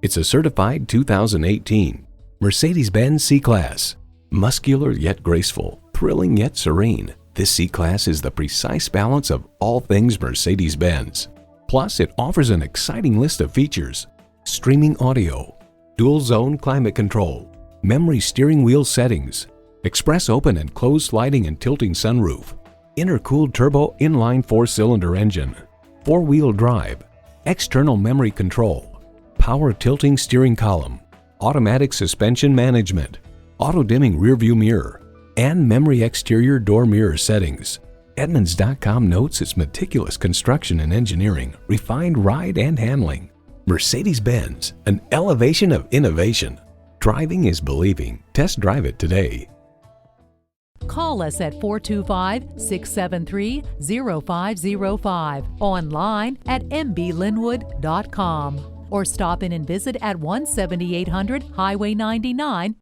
It's a certified 2018 Mercedes-Benz C-Class. Muscular yet graceful, thrilling yet serene, this C-Class is the precise balance of all things Mercedes-Benz. Plus, it offers an exciting list of features: streaming audio, dual-zone climate control, memory steering wheel settings, express open and closed sliding and tilting sunroof, intercooled turbo inline 4-cylinder engine, 4-wheel drive, external memory control, power tilting steering column, automatic suspension management, auto-dimming rearview mirror, and memory exterior door mirror settings. Edmunds.com notes its meticulous construction and engineering, refined ride and handling. Mercedes-Benz, an elevation of innovation. Driving is believing. Test drive it today. Call us at 425-673-0505, online at mblynnwood.com, or stop in and visit at 17800 Highway 99,